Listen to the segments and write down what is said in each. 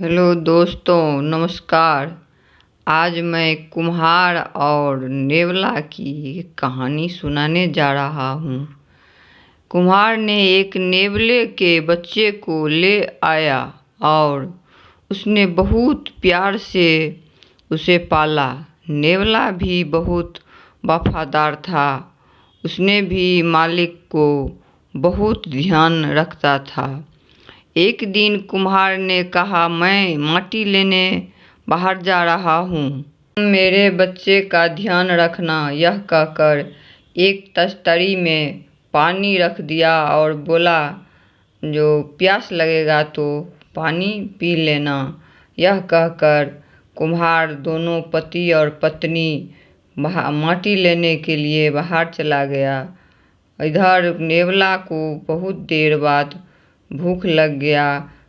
Hello दोस्तों, नमस्कार। आज मैं कुम्हार और नेवला की कहानी सुनाने जा रहा हूँ। कुम्हार ने एक नेवले के बच्चे को ले आया और उसने बहुत प्यार से उसे पाला। नेवला भी बहुत वफादार था। उसने भी मालिक को बहुत ध्यान रखता था। एक दिन कुम्हार ने कहा, मैं माटी लेने बाहर जा रहा हूँ, तुम मेरे बच्चे का ध्यान रखना। यह कहकर एक तस्तरी में पानी रख दिया और बोला, जो प्यास लगेगा तो पानी पी लेना। यह कहकर कुम्हार दोनों पति और पत्नी माटी लेने के लिए बाहर चला गया। इधर नेवला को बहुत देर बाद भूख लग गया।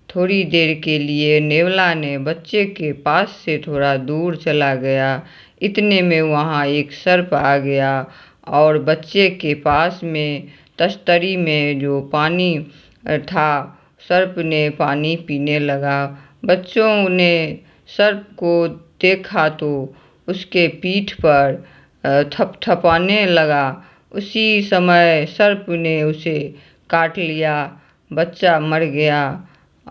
थोड़ी देर के लिए नेवला ने बच्चे के पास से थोड़ा दूर चला गया। इतने में वहाँ एक सर्प आ गया और बच्चे के पास में तस्तरी में जो पानी था, सर्प ने पानी पीने लगा। बच्चों ने सर्प को देखा तो उसके पीठ पर थपथपाने लगा। उसी समय सर्प ने उसे काट लिया। बच्चा मर गया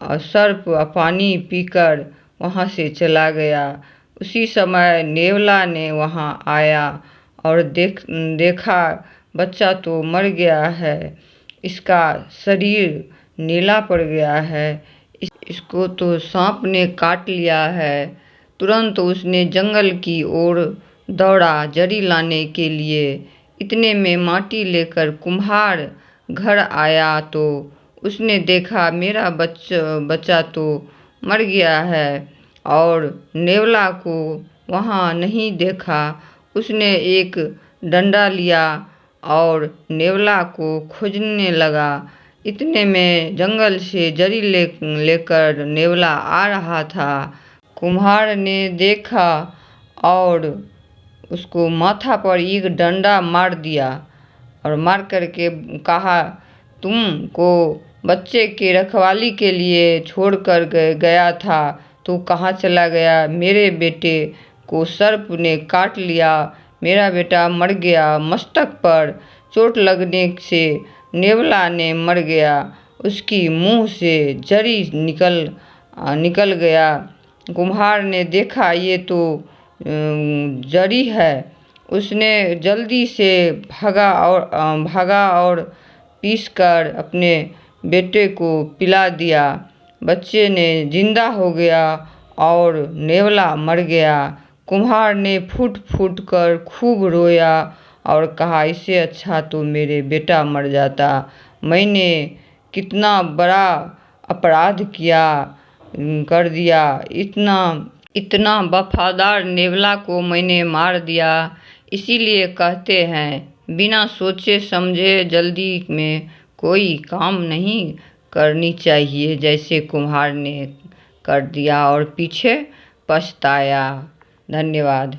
और सर्प पानी पीकर वहाँ से चला गया। उसी समय नेवला ने वहाँ आया और देखा बच्चा तो मर गया है, इसका शरीर नीला पड़ गया है, इसको तो सांप ने काट लिया है। तुरंत उसने जंगल की ओर दौड़ा जड़ी लाने के लिए। इतने में माटी लेकर कुम्हार घर आया तो उसने देखा मेरा बच्चा तो मर गया है और नेवला को वहाँ नहीं देखा। उसने एक डंडा लिया और नेवला को खोजने लगा। इतने में जंगल से जरी लेकर नेवला आ रहा था। कुम्हार ने देखा और उसको माथा पर एक डंडा मार दिया और मार करके कहा, तुमको बच्चे के रखवाली के लिए छोड़ कर गया था, तू कहाँ चला गया? मेरे बेटे को सर्प ने काट लिया, मेरा बेटा मर गया। मस्तक पर चोट लगने से नेवला ने मर गया। उसकी मुंह से जरी निकल गया। कुम्हार ने देखा ये तो जरी है। उसने जल्दी से भागा और पीसकर अपने बेटे को पिला दिया। बच्चे ने जिंदा हो गया और नेवला मर गया। कुम्हार ने फूट फूट कर खूब रोया और कहा, इससे अच्छा तो मेरे बेटा मर जाता। मैंने कितना बड़ा अपराध कर दिया। इतना वफादार नेवला को मैंने मार दिया। इसीलिए कहते हैं, बिना सोचे समझे जल्दी में कोई काम नहीं करनी चाहिए। जैसे कुम्हार ने कर दिया और पीछे पछताया। धन्यवाद।